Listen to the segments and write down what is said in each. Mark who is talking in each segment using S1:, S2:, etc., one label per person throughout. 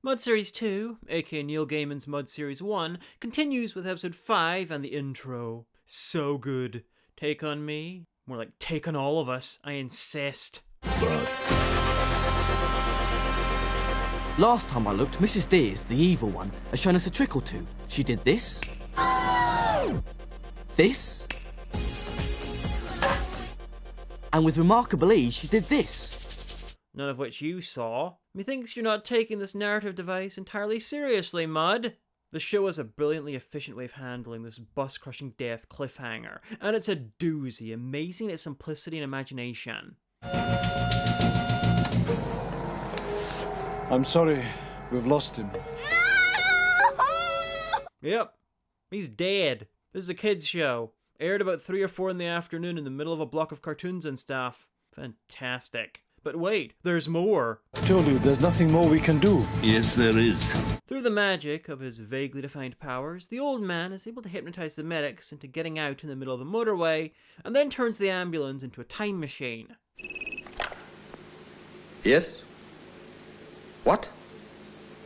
S1: Mud Series 2, aka Neil Gaiman's Mud Series 1, continues with episode 5 and the intro. So good. Take on me? More like take on all of us, I insist.
S2: Last time I looked, Mrs. Deers, the evil one, has shown us a trick or two. She did this. This. And with remarkable ease, she did this.
S1: None of which you saw. Methinks you're not taking this narrative device entirely seriously, Mud. The show has a brilliantly efficient way of handling this bus-crushing death cliffhanger, and it's a doozy, amazing in its simplicity and imagination.
S3: I'm sorry, we've lost him.
S1: Yep, he's dead. This is a kids' show. Aired about 3 or 4 in the afternoon in the middle of a block of cartoons and stuff. Fantastic. But wait, there's more.
S3: I told you, there's nothing more we can do.
S4: Yes, there is.
S1: Through the magic of his vaguely defined powers, the old man is able to hypnotize the medics into getting out in the middle of the motorway, and then turns the ambulance into a time machine.
S5: Yes? What?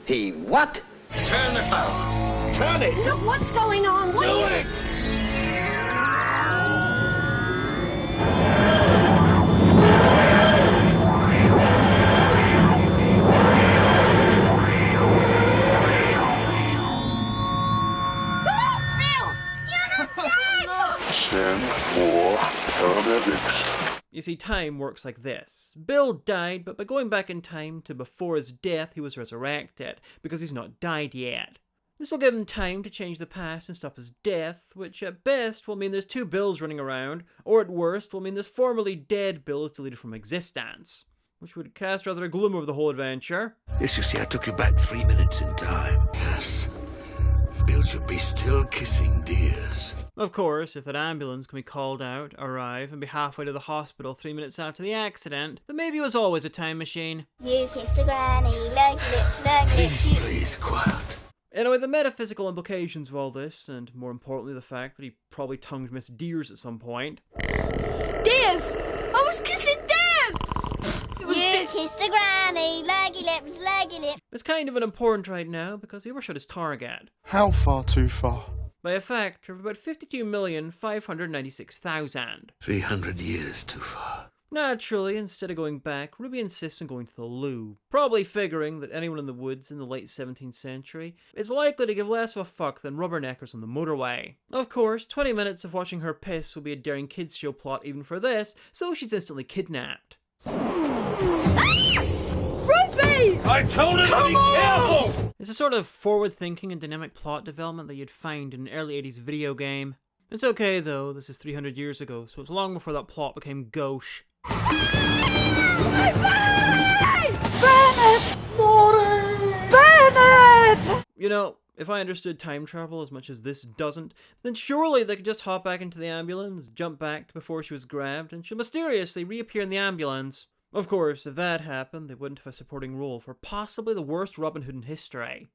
S5: He what?
S4: Turn it out. Turn it.
S6: Look what's going on. What
S4: Do
S6: are you...
S4: it. Send for paramedics.
S1: You see, time works like this. Bill died, but by going back in time to before his death, he was resurrected, because he's not died yet. This will give him time to change the past and stop his death, which at best will mean there's 2 Bills running around, or at worst will mean this formerly dead Bill is deleted from existence, which would cast rather a gloom over the whole adventure.
S4: Yes, you see, I took you back 3 minutes in time. Yes. Bill should be still kissing dears.
S1: Of course, if that ambulance can be called out, arrive, and be halfway to the hospital 3 minutes after the accident, then maybe it was always a time machine.
S7: You kissed a granny, like lips, like lips.
S4: Please, quiet.
S1: Anyway, the metaphysical implications of all this, and more importantly the fact that he probably tongued Miss Deers at some point.
S6: Dears! I was kissing Dears!
S7: You kissed a granny, leggy lips, leggy lips.
S1: It's kind of unimportant right now because he overshot his target
S3: How far too far?
S1: by a factor of about 52,596,000.
S4: 300 years too far.
S1: Naturally, instead of going back, Ruby insists on going to the loo, probably figuring that anyone in the woods in the late 17th century is likely to give less of a fuck than rubberneckers on the motorway. Of course, 20 minutes of watching her piss would be a daring kids show plot even for this, so she's instantly kidnapped.
S6: Ruby!
S4: I told him to be careful!
S1: It's a sort of forward-thinking and dynamic plot development that you'd find in an early 80s video game. It's okay though, this is 300 years ago, so it's long before that plot became gauche.
S6: Bernard! Bernard!
S1: You know, if I understood time travel as much as this doesn't, then surely they could just hop back into the ambulance, jump back to before she was grabbed, and she'll mysteriously reappear in the ambulance. Of course, if that happened, they wouldn't have a supporting role for possibly the worst Robin Hood in history.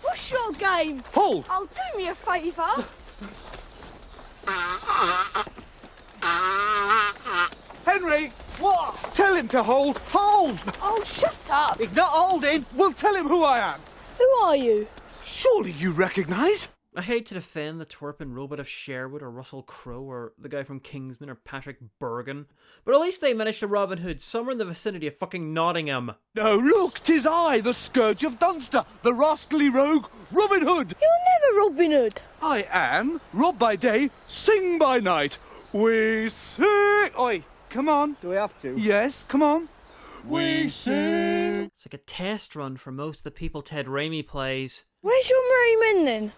S6: What's your game?
S3: Hold!
S6: Oh, do me a favour.
S3: Henry! What? Tell him to hold! Hold!
S6: Oh, shut up.
S3: He's not holding! We'll tell him who I am!
S6: Who are you?
S3: Surely you recognise?
S1: I hate to defend the twerping robot of Sherwood or Russell Crowe or the guy from Kingsman or Patrick Bergen, but at least they managed to Robin Hood somewhere in the vicinity of fucking Nottingham.
S3: No, look! 'Tis I, the scourge of Dunster, the rascally rogue, Robin Hood!
S6: You're never Robin Hood.
S3: I am, rob by day, sing by night. We sing... Oi, come on.
S8: Do we have to?
S3: Yes, come on. We sing...
S1: It's like a test run for most of the people Ted Raimi plays.
S6: Where's your merry men then?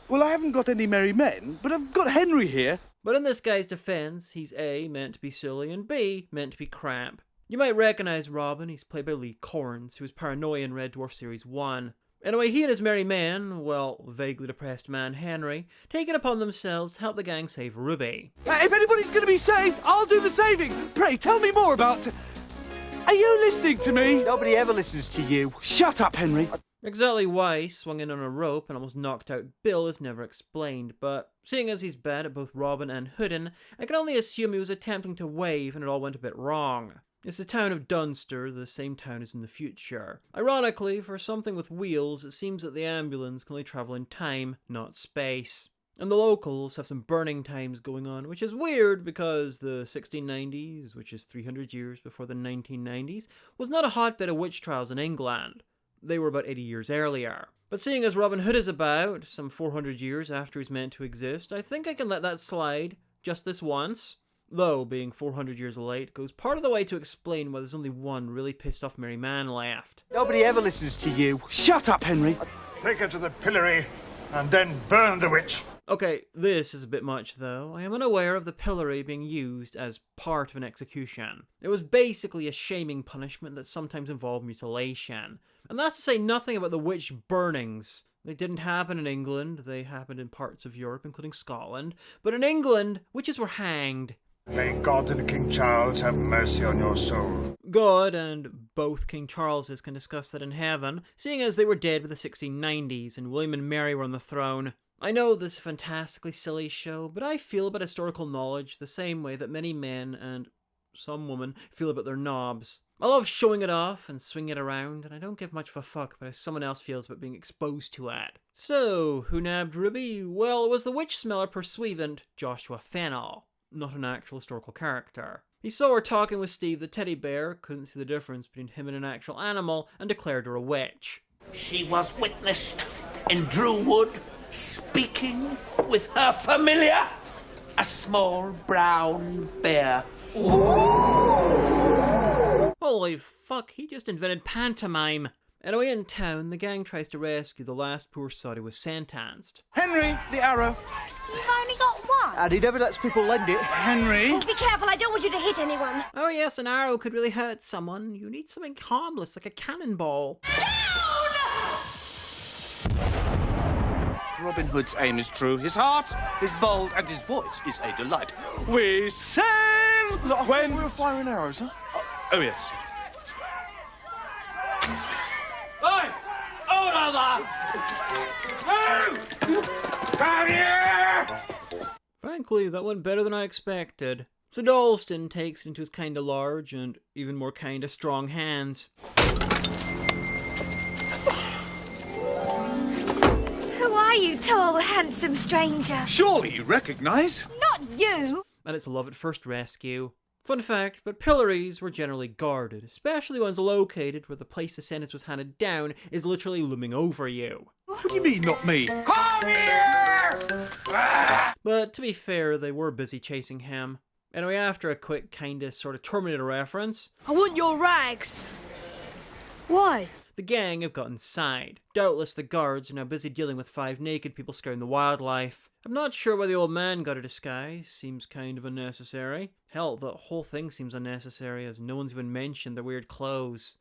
S3: Well, I haven't got any merry men, but I've got Henry here.
S1: But in this guy's defense, he's A, meant to be silly, and B, meant to be crap. You might recognize Robin, he's played by Lee Corns, who was Paranoia in Red Dwarf Series 1. Anyway, he and his merry men, well, vaguely depressed man Henry, take it upon themselves to help the gang save Ruby.
S3: If anybody's going to be saved, I'll do the saving. Pray, tell me more about... Are you listening to me?
S8: Nobody ever listens to you.
S3: Shut up, Henry.
S1: Exactly why he swung in on a rope and almost knocked out Bill is never explained, but seeing as he's bad at both Robin and Hoodin, I can only assume he was attempting to wave and it all went a bit wrong. It's the town of Dunster, the same town as in the future. Ironically, for something with wheels, it seems that the ambulance can only travel in time, not space. And the locals have some burning times going on, which is weird because the 1690s, which is 300 years before the 1990s, was not a hotbed of witch trials in England. They were about 80 years earlier. But seeing as Robin Hood is about, some 400 years after he's meant to exist, I think I can let that slide, just this once. Though, being 400 years late goes part of the way to explain why there's only one really pissed off merry man left.
S3: Nobody ever listens to you. Shut up, Henry.
S8: Take her to the pillory and then burn the witch.
S1: Okay, this is a bit much though. I am unaware of the pillory being used as part of an execution. It was basically a shaming punishment that sometimes involved mutilation. And that's to say nothing about the witch burnings. They didn't happen in England, they happened in parts of Europe, including Scotland. But in England, witches were hanged.
S8: May God and King Charles have mercy on your soul.
S1: God and both King Charleses can discuss that in heaven, seeing as they were dead by the 1690s and William and Mary were on the throne. I know this is a fantastically silly show, but I feel about historical knowledge the same way that many men and some women feel about their knobs. I love showing it off and swinging it around, and I don't give much of a fuck about how someone else feels about being exposed to it. So, who nabbed Ruby? Well, it was the witch smeller pursuivant Joshua Fennell, not an actual historical character. He saw her talking with Steve the teddy bear, couldn't see the difference between him and an actual animal, and declared her a witch.
S4: She was witnessed in Drew Wood speaking with her familiar, a small brown bear.
S1: Holy fuck, he just invented pantomime. Anyway, in town, the gang tries to rescue the last poor sod who was sentenced.
S3: Henry, the arrow.
S7: You've only got one.
S3: And he never lets people lend it. Henry.
S7: Oh, be careful, I don't want you to hit anyone.
S1: Oh yes, an arrow could really hurt someone. You need something harmless, like a cannonball.
S3: Robin Hood's aim is true. His heart is bold, and his voice is a delight. We sail when
S8: we were firing arrows, huh?
S3: Oh yes.
S4: Hey! Over! Come here!
S1: Frankly, that went better than I expected. So Dalston takes it into his kinda large and even more kinda strong hands.
S7: Who are you, tall, handsome stranger?
S3: Surely you recognise.
S7: Not you.
S1: And it's a love at first rescue. Fun fact, but pillories were generally guarded, especially ones located where the place the sentence was handed down is literally looming over you.
S3: What do you mean, not me?
S4: Come here!
S1: But to be fair, they were busy chasing him. Anyway, after a quick kinda sorta Terminator reference,
S6: I want your rags. Why?
S1: the gang have got inside. Doubtless the guards are now busy dealing with 5 naked people scaring the wildlife. I'm not sure why the old man got a disguise, seems kind of unnecessary. Hell, the whole thing seems unnecessary as no one's even mentioned their weird clothes.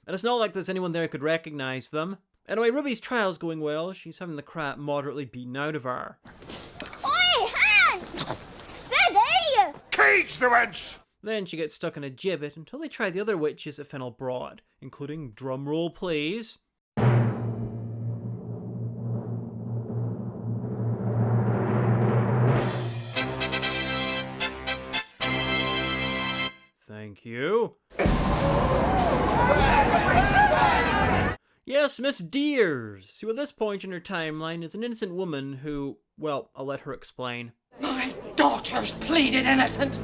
S1: And it's not like there's anyone there who could recognise them. Anyway, Ruby's trial's going well, she's having the crap moderately beaten out of her.
S7: Oi, hand! Steady!
S8: Cage the wench!
S1: Then she gets stuck in a gibbet until they try the other witches at Fennel Broad, including, drumroll please, thank you. Yes, Miss Deers, who at this point in her timeline is an innocent woman who, well, I'll let her explain.
S9: My daughters pleaded innocent,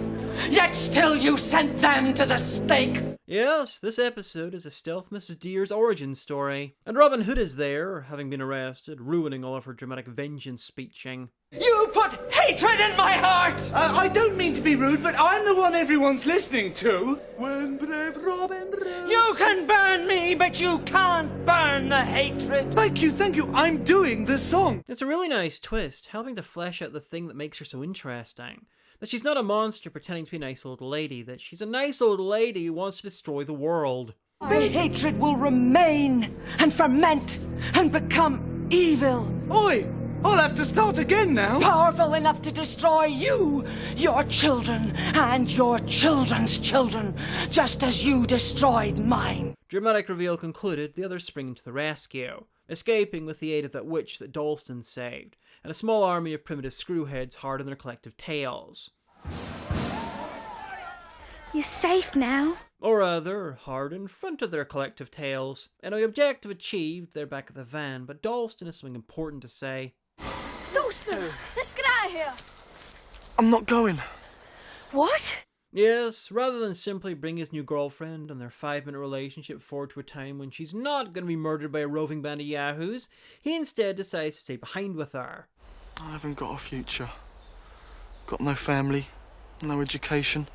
S9: yet still you sent them to the stake.
S1: Yes, this episode is a stealth Mrs. Deer's origin story. And Robin Hood is there, having been arrested, ruining all of her dramatic vengeance speeching.
S9: You put hatred in my heart!
S3: I don't mean to be rude, but I'm the one everyone's listening to. When brave Robin rode...
S9: You can burn me, but you can't burn the hatred.
S3: Thank you. I'm doing the song.
S1: It's a really nice twist, helping to flesh out the thing that makes her so interesting. That she's not a monster pretending to be a nice old lady, that she's a nice old lady who wants to destroy the world.
S9: The hatred will remain and ferment and become evil.
S3: Oi! I'll have to start again now.
S9: Powerful enough to destroy you, your children, and your children's children, just as you destroyed mine.
S1: Dramatic reveal concluded, the others spring to the rescue, escaping with the aid of that witch that Dalston saved, and a small army of primitive screwheads hard on their collective tails.
S6: You're safe now.
S1: Or rather, hard in front of their collective tails. And the objective achieved, they're back at the van, but Dalston has something important to say.
S6: Dunster, let's get out of here.
S10: I'm not going.
S6: What?
S1: Yes, rather than simply bring his new girlfriend and their 5-minute relationship forward to a time when she's not going to be murdered by a roving band of yahoos, he instead decides to stay behind with her.
S10: I haven't got a future. Got no family, no education,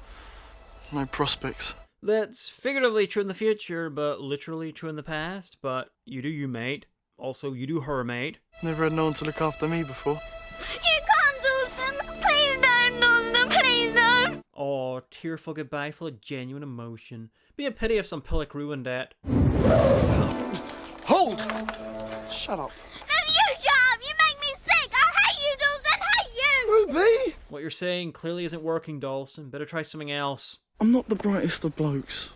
S10: no prospects.
S1: That's figuratively true in the future, but literally true in the past. But you do you, mate. Also, you do her, mate.
S10: Never had no one to look after me before.
S7: You can't do them! Please don't do them! Please don't!
S1: Aw, tearful goodbye full of genuine emotion. Be a pity if some pillock ruined it.
S10: Hold! Shut up.
S7: And you shut up! You make me sick! I hate you, Dalston! I hate you!
S10: Ruby!
S1: What you're saying clearly isn't working, Dalston. Better try something else.
S10: I'm not the brightest of blokes.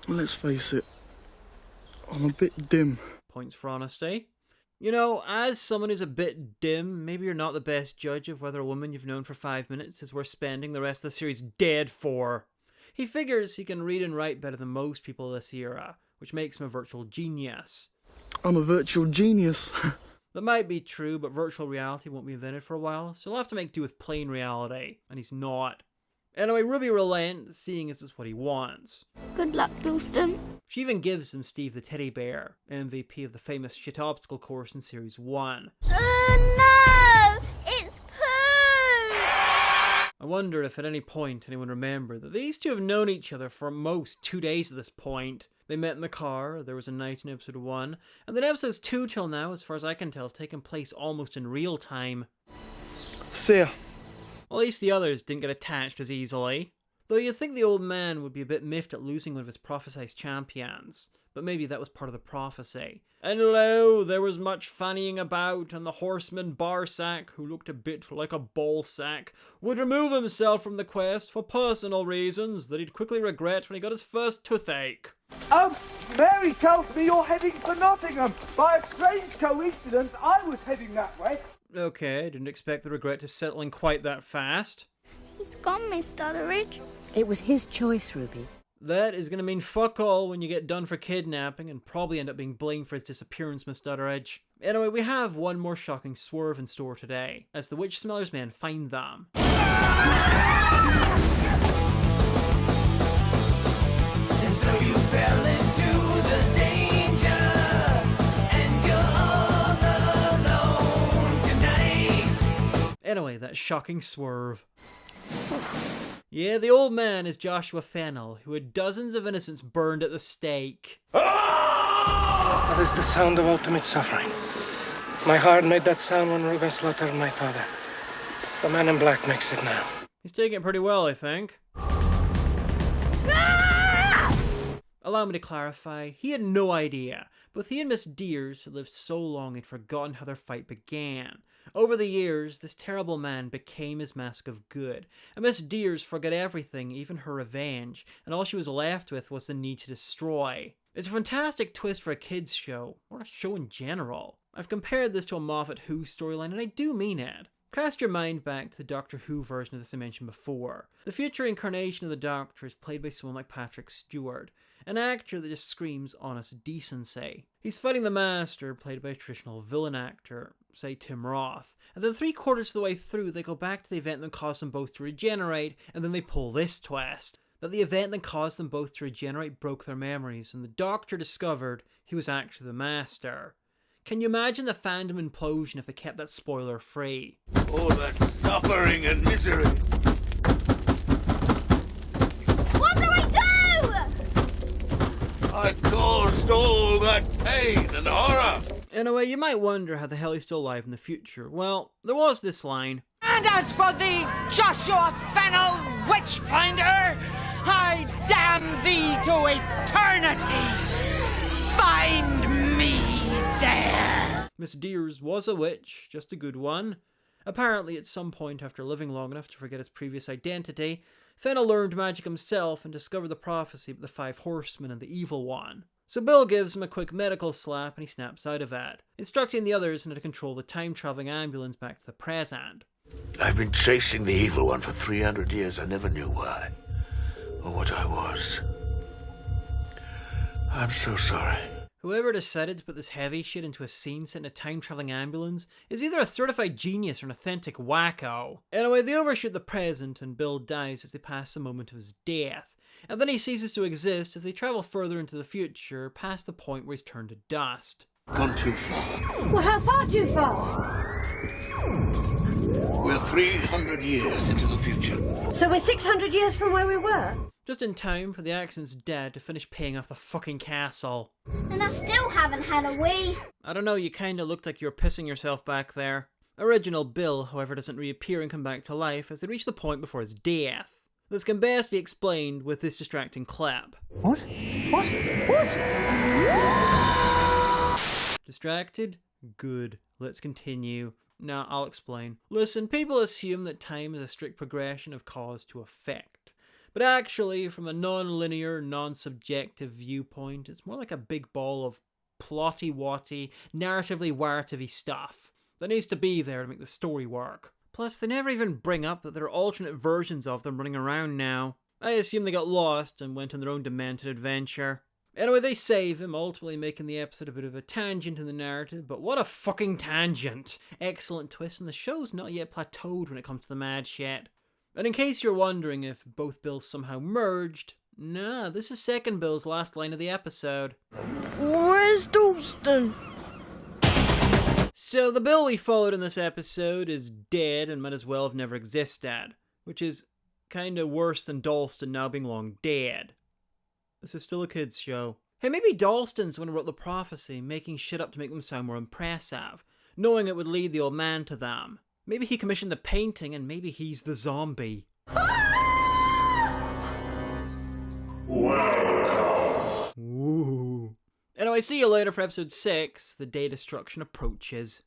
S10: Let's face it. I'm a bit dim.
S1: Points for honesty. You know, as someone who's a bit dim, maybe you're not the best judge of whether a woman you've known for 5 minutes is worth spending the rest of the series dead for. He figures he can read and write better than most people of this era, which makes him a virtual genius.
S10: I'm a virtual genius.
S1: That might be true, but virtual reality won't be invented for a while, so he'll have to make do with plain reality, and he's not. Anyway, Ruby relents, seeing as it's what he wants.
S6: Good luck, Dalston.
S1: She even gives him Steve the Teddy Bear, MVP of the famous shit obstacle course in Series 1.
S7: Oh no! It's poo!
S1: I wonder if at any point anyone remembered that these two have known each other for at most 2 days at this point. They met in the car, there was a night in episode 1, and then episodes 2 till now, as far as I can tell, have taken place almost in real time.
S10: See ya.
S1: Well, at least the others didn't get attached as easily. Though you'd think the old man would be a bit miffed at losing one of his prophesized champions. But maybe that was part of the prophecy. And lo, there was much fannying about, and the horseman Barsack, who looked a bit like a ball sack, would remove himself from the quest for personal reasons that he'd quickly regret when he got his first toothache.
S3: Mary tells me you're heading for Nottingham. By a strange coincidence, I was heading that way.
S1: Okay, didn't expect the regret to settle in quite that fast.
S7: He's gone, Miss Stutteridge.
S11: It was his choice, Ruby.
S1: That is going to mean fuck all when you get done for kidnapping and probably end up being blamed for his disappearance, Miss Stutteridge. Anyway, we have one more shocking swerve in store today, as the witch smellers men find them.
S4: And so you fell into the danger, and you're all alone tonight.
S1: Anyway, that shocking swerve. Yeah, the old man is Joshua Fennell, who had dozens of innocents burned at the stake.
S12: That is the sound of ultimate suffering. My heart made that sound when Ruben slaughtered my father. The man in black makes it now.
S1: He's taking it pretty well, I think. Allow me to clarify, he had no idea. Both he and Miss Deers had lived so long he'd forgotten how their fight began. Over the years, this terrible man became his mask of good, and Miss Deers forgot everything, even her revenge, and all she was left with was the need to destroy. It's a fantastic twist for a kids show, or a show in general. I've compared this to a Moffat Who storyline, and I do mean it. Cast your mind back to the Doctor Who version of this I mentioned before. The future incarnation of the Doctor is played by someone like Patrick Stewart, an actor that just screams honest decency. He's fighting the Master, played by a traditional villain actor, say Tim Roth, and then 3/4 of the way through they go back to the event that caused them both to regenerate, and then they pull this twist. That the event that caused them both to regenerate broke their memories, and the Doctor discovered he was actually the Master. Can you imagine the fandom implosion if they kept that spoiler free?
S4: All that suffering and misery.
S7: What do we do?
S4: I caused all that pain and horror.
S1: Anyway, you might wonder how the hell he's still alive in the future. Well, there was this line.
S9: And as for thee, Joshua Fennell, Witchfinder, I damn thee to eternity. Find me there.
S1: Miss Deers was a witch, just a good one. Apparently, at some point after living long enough to forget his previous identity, Fennell learned magic himself and discovered the prophecy about the 5 horsemen and the evil one. So Bill gives him a quick medical slap and he snaps out of it, instructing the others on how to control the time-travelling ambulance back to the present.
S4: I've been chasing the evil one for 300 years. I never knew why. or what I was. I'm so sorry.
S1: Whoever decided to put this heavy shit into a scene set in a time-traveling ambulance is either a certified genius or an authentic wacko. Anyway, they overshoot the present and Bill dies as they pass the moment of his death. And then he ceases to exist as they travel further into the future, past the point where he's turned to dust.
S4: Gone too far.
S6: Well, how far too far?
S4: We're 300 years into the future.
S6: So we're 600 years from where we were?
S1: Just in time for the accident's dad to finish paying off the fucking castle.
S7: And I still haven't had a wee.
S1: I don't know, you kinda looked like you were pissing yourself back there. Original Bill, however, doesn't reappear and come back to life as they reach the point before his death. This can best be explained with this distracting clap.
S3: What? What? What?
S1: Distracted? Good. Let's continue. Now, I'll explain. Listen, people assume that time is a strict progression of cause to effect. But actually, from a non-linear, non-subjective viewpoint, it's more like a big ball of plotty-watty, narratively-warrativey stuff that needs to be there to make the story work. Plus, they never even bring up that there are alternate versions of them running around now. I assume they got lost and went on their own demented adventure. Anyway, they save him, ultimately making the episode a bit of a tangent in the narrative, but what a fucking tangent! Excellent twist, and the show's not yet plateaued when it comes to the mad shit. And in case you're wondering if both bills somehow merged, nah, this is second Bill's last line of the episode.
S6: Where's Dalston?
S1: So the Bill we followed in this episode is dead and might as well have never existed, which is kinda worse than Dalston now being long dead. This is still a kid's show. Hey, maybe Dalston's the one who wrote the prophecy, making shit up to make them sound more impressive, knowing it would lead the old man to them. Maybe he commissioned the painting and maybe he's the zombie.
S4: Welcome.
S1: Ooh. Anyway, see you later for episode 6, The Day Destruction Approaches.